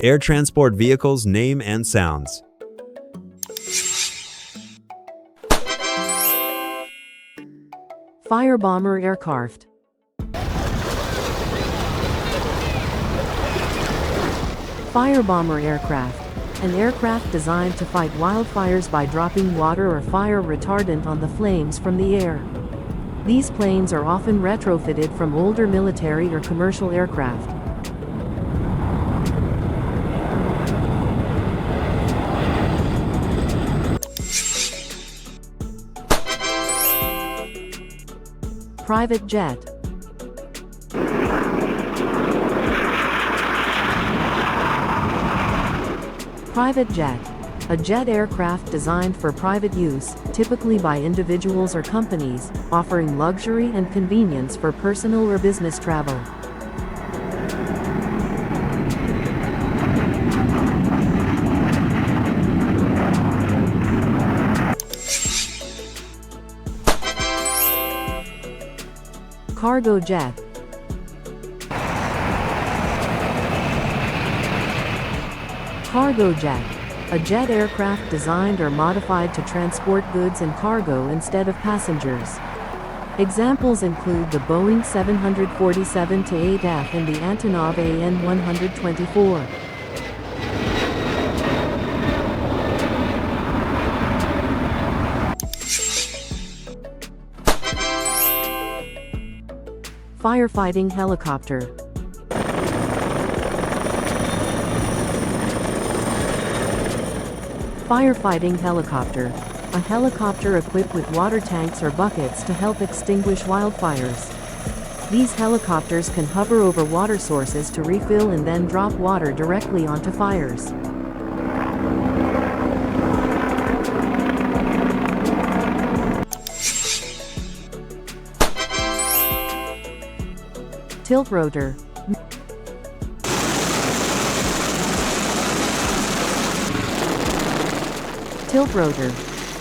Air transport vehicles name and sounds. Firebomber aircraft. Firebomber aircraft. An aircraft designed to fight wildfires by dropping water or fire retardant on the flames from the air. These planes are often retrofitted from older military or commercial aircraft. Private jet. Private jet. A jet aircraft designed for private use, typically by individuals or companies, offering luxury and convenience for personal or business travel. Cargo jet. Cargo jet. A jet aircraft designed or modified to transport goods and cargo instead of passengers. Examples include the Boeing 747-8F and the Antonov AN-124. Firefighting helicopter. Firefighting helicopter. A helicopter equipped with water tanks or buckets to help extinguish wildfires. These helicopters can hover over water sources to refill and then drop water directly onto fires. Tilt rotor. Tilt rotor.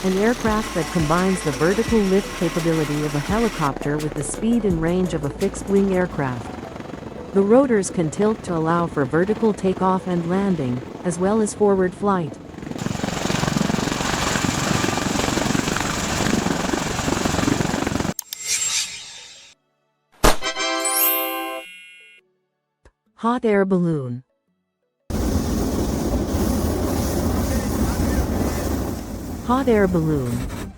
An aircraft that combines the vertical lift capability of a helicopter with the speed and range of a fixed-wing aircraft. The rotors can tilt to allow for vertical takeoff and landing, as well as forward flight. Hot air balloon. Hot air balloon.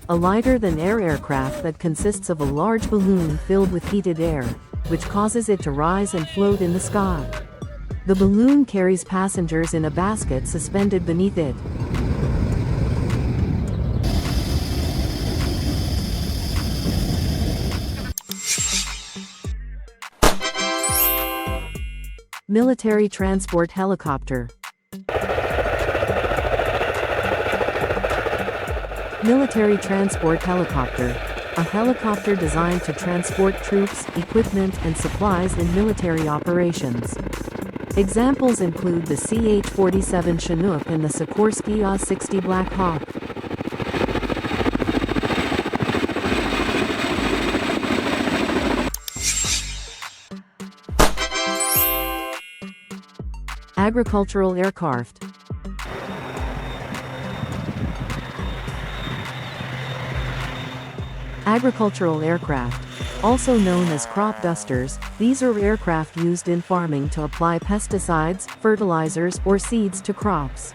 A lighter-than-air aircraft that consists of a large balloon filled with heated air, which causes it to rise and float in the sky. The balloon carries passengers in a basket suspended beneath it. Military transport helicopter. Military transport helicopter. A helicopter designed to transport troops, equipment, and supplies in military operations. Examples include the CH-47 Chinook and the Sikorsky A-60 Black Hawk. Agricultural aircraft. Agricultural aircraft. Also known as crop dusters, these are aircraft used in farming to apply pesticides, fertilizers, or seeds to crops.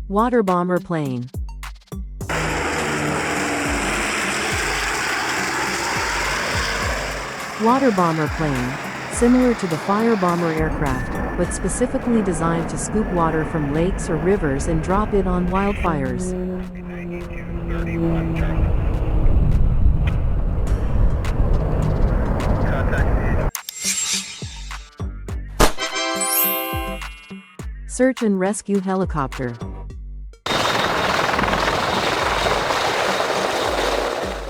Water bomber plane. Water bomber plane. Similar to the fire bomber aircraft, but specifically designed to scoop water from lakes or rivers and drop it on wildfires. Search and rescue helicopter.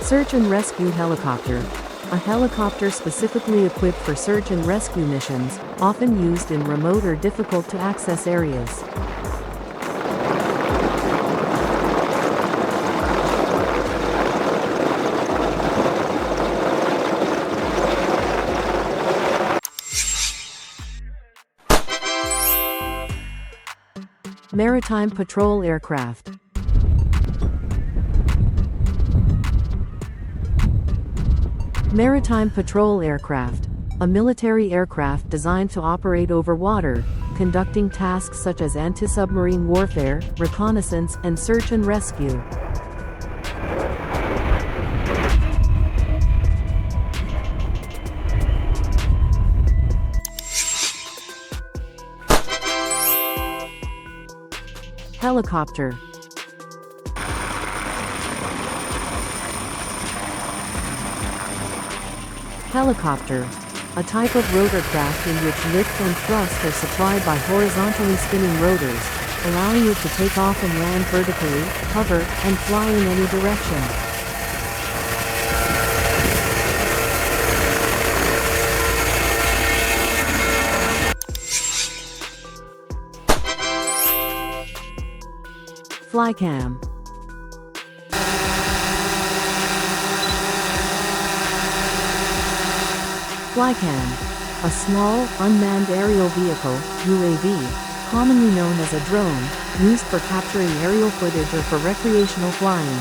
Search and rescue helicopter. A helicopter specifically equipped for search and rescue missions, often used in remote or difficult to access areas. Maritime patrol aircraft. Maritime patrol aircraft. A military aircraft designed to operate over water, conducting tasks such as anti-submarine warfare, reconnaissance, and search and rescue. Helicopter. Helicopter. A type of rotorcraft in which lift and thrust are supplied by horizontally spinning rotors, allowing it to take off and land vertically, hover, and fly in any direction. Flycam. Flycam. A small, unmanned aerial vehicle, UAV, commonly known as a drone, used for capturing aerial footage or for recreational flying.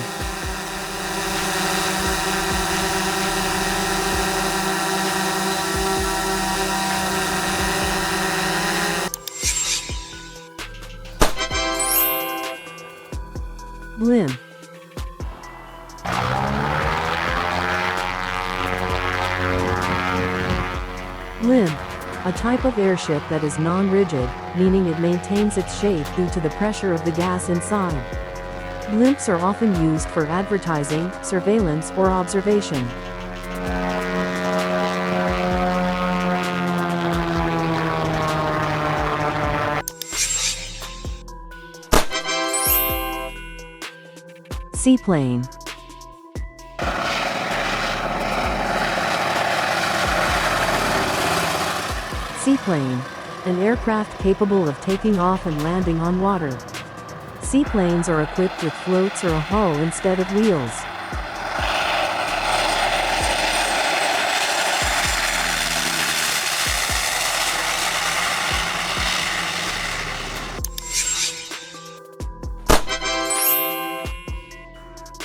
Blimp. Blimp. A type of airship that is non-rigid, meaning it maintains its shape due to the pressure of the gas inside. Blimps are often used for advertising, surveillance, or observation. Seaplane. Seaplane. An aircraft capable of taking off and landing on water. Seaplanes are equipped with floats or a hull instead of wheels.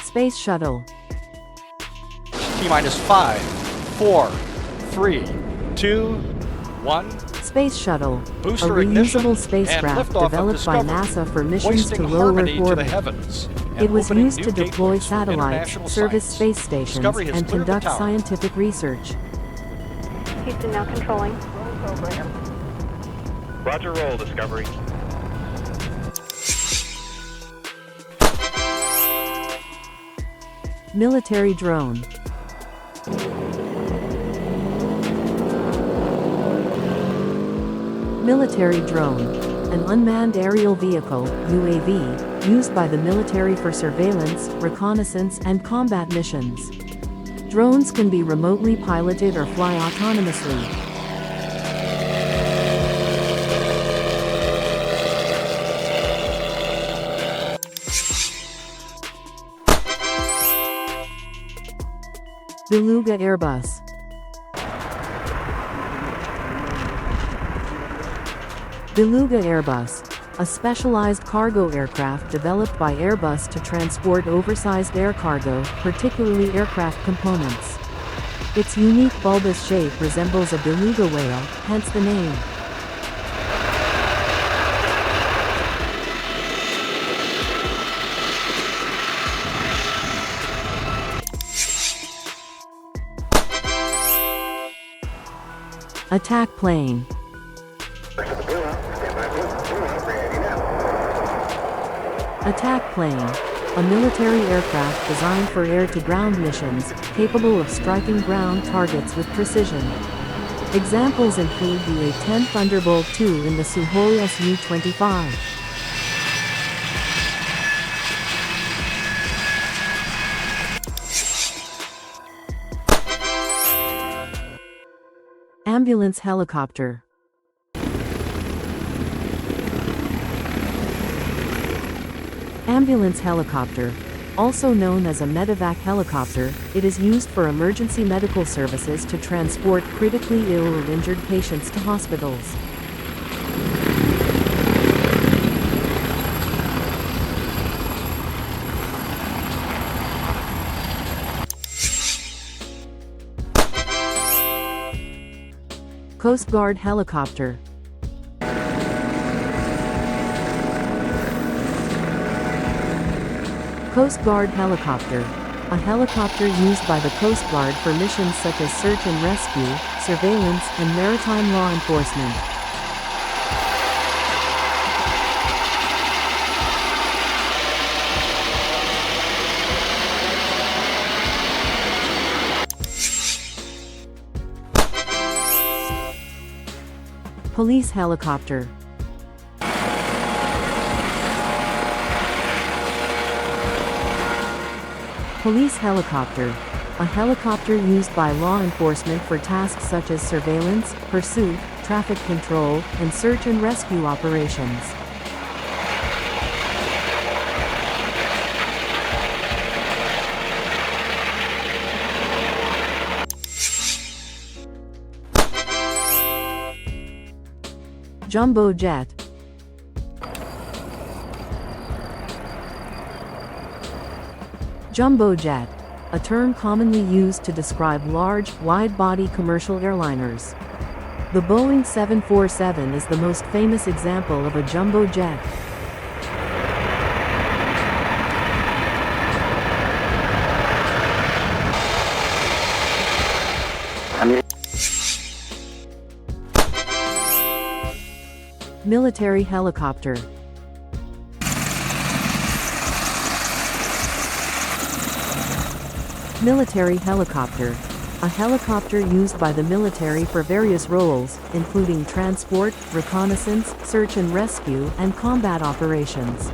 Space shuttle. T-minus 5, 4, 3, 2, 1. Space shuttle. Booster A ignition reusable and spacecraft liftoff of developed by Discovery, NASA for missions hoisting to low harmony Earth to the orbit. heavens and It was opening used to new deploy gateways for satellites, international service science. space stations, Discovery has and cleared the conduct tower. scientific research. Houston now controlling. Roger, roll, Discovery. Military drone. Military drone. An unmanned aerial vehicle, UAV, used by the military for surveillance, reconnaissance, and combat missions. Drones can be remotely piloted or fly autonomously. Beluga Airbus. Beluga Airbus. A specialized cargo aircraft developed by Airbus to transport oversized air cargo, particularly aircraft components. Its unique bulbous shape resembles a beluga whale, hence the name. Attack plane. Attack plane. A military aircraft designed for air-to-ground missions, capable of striking ground targets with precision. Examples include the A-10 Thunderbolt II and the Sukhoi Su-25. Ambulance helicopter. Ambulance helicopter. Also known as a medevac helicopter, it is used for emergency medical services to transport critically ill or injured patients to hospitals. Coast Guard helicopter. Coast Guard helicopter. A helicopter used by the Coast Guard for missions such as search and rescue, surveillance, and maritime law enforcement. Police helicopter. Police helicopter. A helicopter used by law enforcement for tasks such as surveillance, pursuit, traffic control, and search and rescue operations. Jumbo jet. Jumbo jet. A term commonly used to describe large, wide-body commercial airliners. The Boeing 747 is the most famous example of a jumbo jet. Military helicopter. Military helicopter. A helicopter used by the military for various roles, including transport, reconnaissance, search and rescue, and combat operations.